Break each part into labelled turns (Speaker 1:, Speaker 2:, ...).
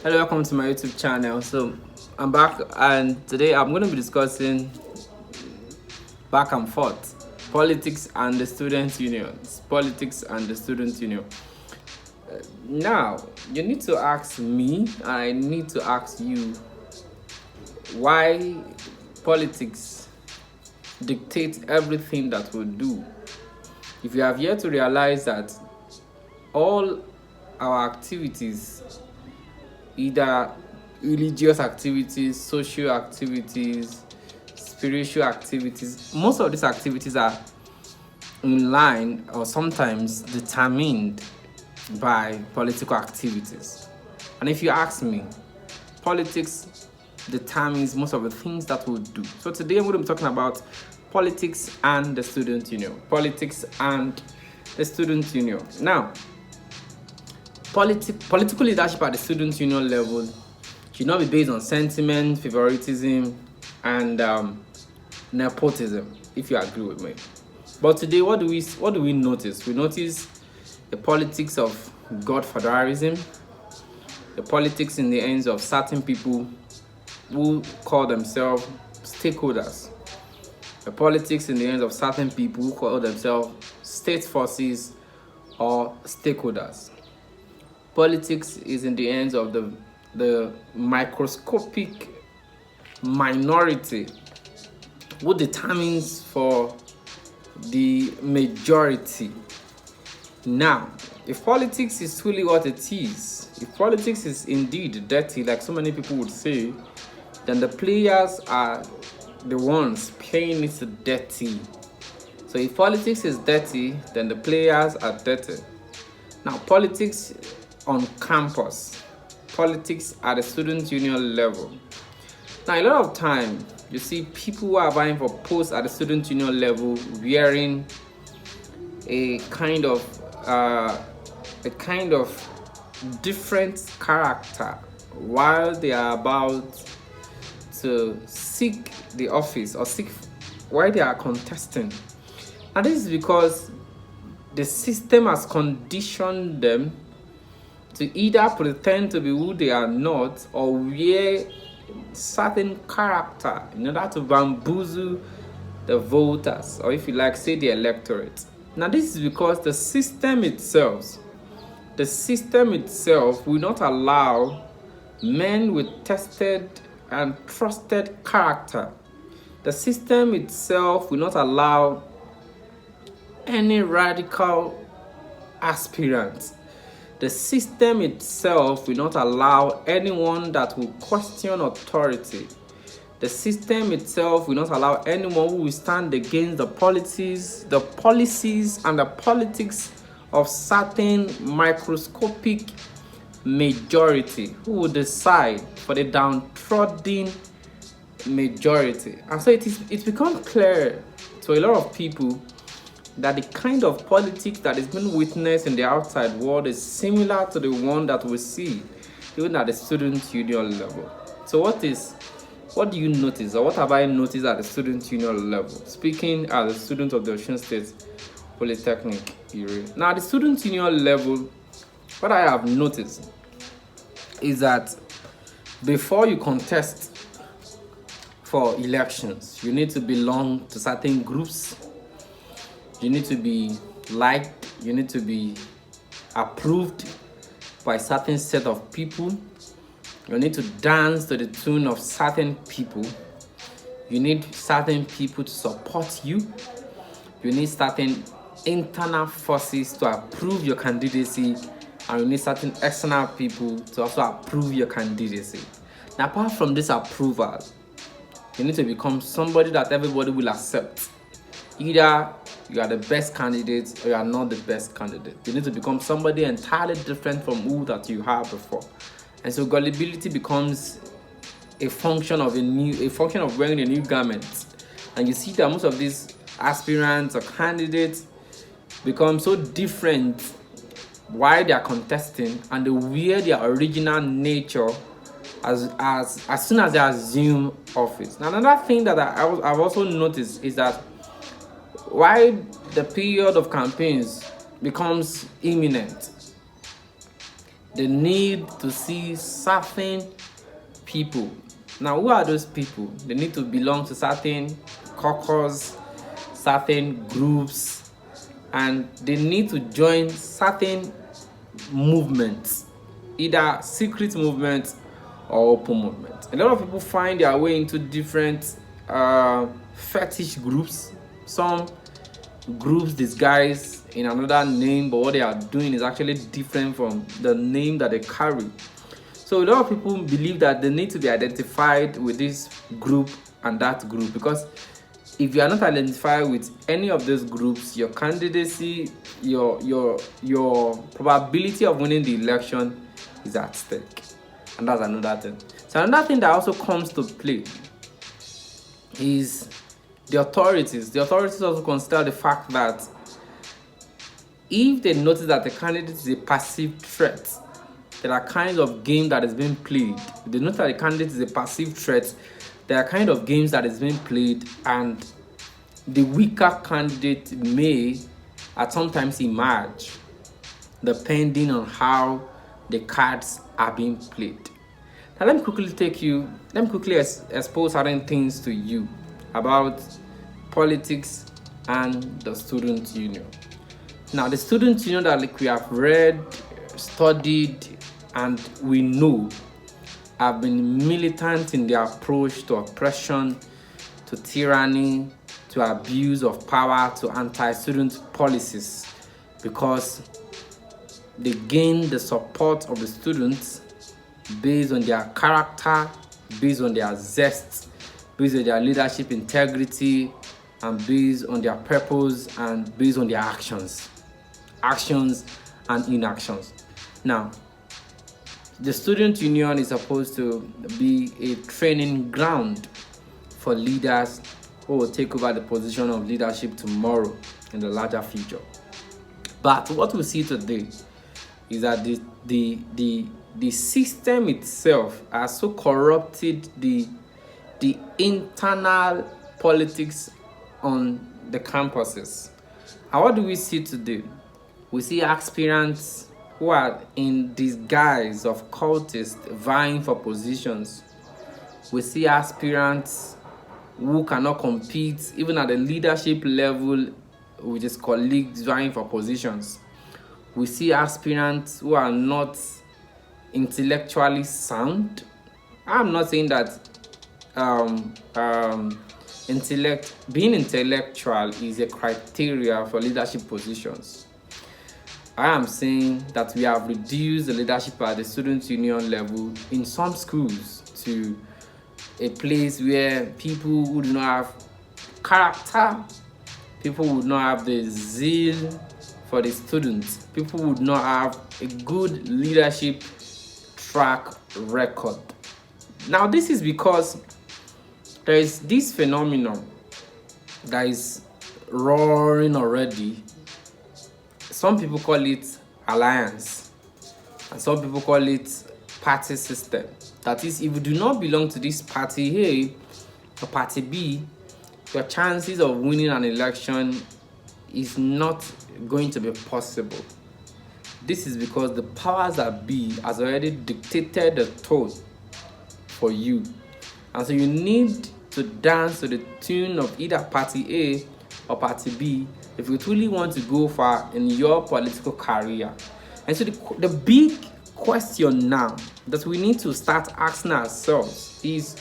Speaker 1: Hello, welcome to my YouTube channel. So I'm back, and today I'm going to be discussing back and forth politics and the student unions. Politics and the student union. Now, you need to ask me, and I need to ask you why politics dictates everything that we do. If you have yet to realize that all our activities, either religious activities, social activities, spiritual activities, most of these activities are in line or sometimes determined by political activities. And if you ask me, politics determines most of the things that we'll do. So today I'm going to be talking about politics and the student union. Politics and the student union. Now, political leadership at the student union level should not be based on sentiment, favoritism, and nepotism, if you agree with me. But today, what do we notice? We notice the politics of godfatherism, the politics in the hands of certain people who call themselves stakeholders, the politics in the hands of certain people who call themselves state forces or stakeholders. Politics is in the hands of the microscopic minority who determines for the majority. Now, if politics is truly what it is, if politics is indeed dirty, like so many people would say, then the players are the ones playing it dirty. So if politics is dirty, then the players are dirty. Now, politics on campus, politics at the student union level. Now, a lot of time, you see people who are vying for posts at the student union level wearing a kind of different character while they are about to seek the office or seek while they are contesting. And this is because the system has conditioned them to either pretend to be who they are not or wear certain character in order to bamboozle the voters, or if you like, say the electorate. Now, this is because the system itself will not allow men with tested and trusted character. The system itself will not allow any radical aspirant. The system itself will not allow anyone that will question authority. The system itself will not allow anyone who will stand against the policies and the politics of certain microscopic majority who will decide for the downtrodden majority. And so it's become clear to a lot of people that the kind of politics that is being witnessed in the outside world is similar to the one that we see even at the student union level. So what do you notice, or what have I noticed at the student union level? Speaking as a student of the Osun State Polytechnic area. Now, at the student union level, what I have noticed is that before you contest for elections, you need to belong to certain groups. You need to be liked, you need to be approved by a certain set of people. You need to dance to the tune of certain people. You need certain people to support you. You need certain internal forces to approve your candidacy, and you need certain external people to also approve your candidacy. Now, apart from this approval, you need to become somebody that everybody will accept. Either you are the best candidate or you are not the best candidate. You need to become somebody entirely different from who that you had before. And so gullibility becomes a function of wearing a new garment. And you see that most of these aspirants or candidates become so different while they are contesting, and they wear their original nature as soon as they assume office. Now, another thing that I've also noticed is that while the period of campaigns becomes imminent, They need to see certain people. Now, who are those people? They need to belong to certain caucus, certain groups, and they need to join certain movements, either secret movements or open movements. A lot of people find their way into different fetish groups. Some groups disguised in another name, but what they are doing is actually different from the name that they carry. So a lot of people believe that they need to be identified with this group and that group, because if you are not identified with any of those groups, your candidacy, your probability of winning the election is at stake. And that's another thing. So another thing that also comes to play is the authorities. The authorities also consider the fact that if they notice that the candidate is a perceived threat, there are kinds of games that is being played. If they notice that the candidate is a perceived threat, there are kind of games that is being played, and the weaker candidate may at sometimes emerge depending on how the cards are being played. Now let me quickly expose certain things to you about politics and the student union. Now the student union that we have read, studied, and we know have been militant in their approach to oppression, to tyranny, to abuse of power, to anti-student policies, because they gain the support of the students based on their character, based on their zest, based on their leadership integrity, and based on their purpose, and based on their actions and inactions. Now, the student union is supposed to be a training ground for leaders who will take over the position of leadership tomorrow in the larger future. But what we see today is that the system itself has so corrupted the internal politics on the campuses. And what do we see today? We see aspirants who are in disguise of cultists vying for positions. We see aspirants who cannot compete even at the leadership level with his colleagues vying for positions. We see aspirants who are not intellectually sound. I'm not saying that being intellectual is a criteria for leadership positions. I am saying that we have reduced the leadership at the student union level in some schools to a place where people who do not have character, people would not have the zeal for the students, people would not have a good leadership track record. Now, this is because there is this phenomenon that is roaring already. Some people call it alliance, and some people call it party system. That is, if you do not belong to this party A or party B, your chances of winning an election is not going to be possible. This is because the powers that be has already dictated the tone for you. And so you need to dance to the tune of either party A or party B if you truly want to go far in your political career. And so the big question now that we need to start asking ourselves is,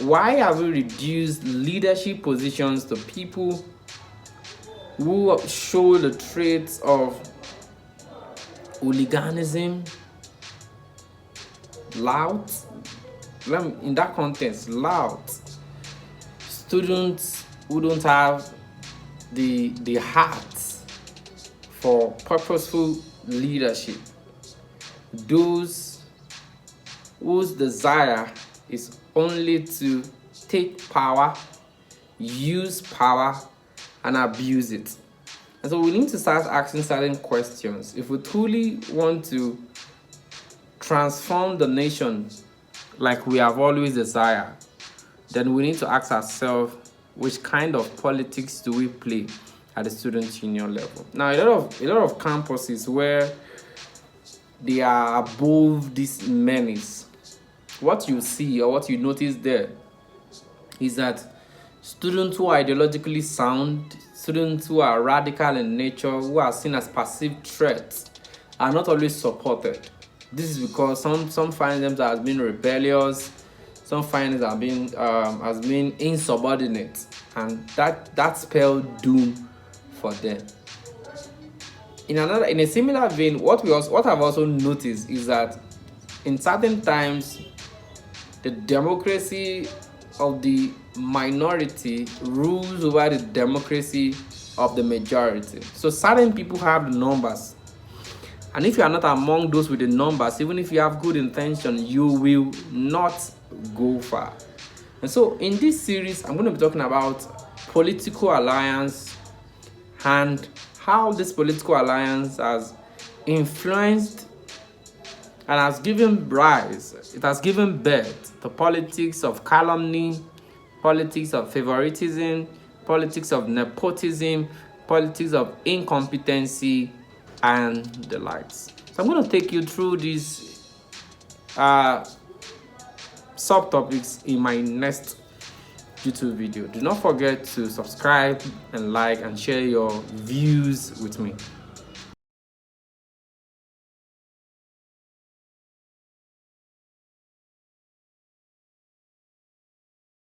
Speaker 1: why have we reduced leadership positions to people who show the traits of hooliganism, loud, in that context, loud, students who don't have the heart for purposeful leadership, those whose desire is only to take power, use power, and abuse it. And so we need to start asking certain questions. If we truly want to transform the nation like we have always desired, then we need to ask ourselves, which kind of politics do we play at the student union level? Now, a lot of campuses where they are above this menace. What you see or what you notice there is that students who are ideologically sound, students who are radical in nature, who are seen as perceived threats, are not always supported. This is because some find them as being rebellious, some find it as being insubordinate, and that spelled doom for them. In a similar vein, what I've also noticed is that in certain times, the democracy of the minority rules over the democracy of the majority. So certain people have the numbers, and if you are not among those with the numbers, even if you have good intention, you will not go far. And so in this series, I'm going to be talking about political alliance and how this political alliance has influenced and has given rise, it has given birth to politics of calumny, politics of favoritism, politics of nepotism, politics of incompetency, and the likes. So I'm going to take you through these subtopics in my next YouTube video. Do not forget to subscribe and like and share your views with me.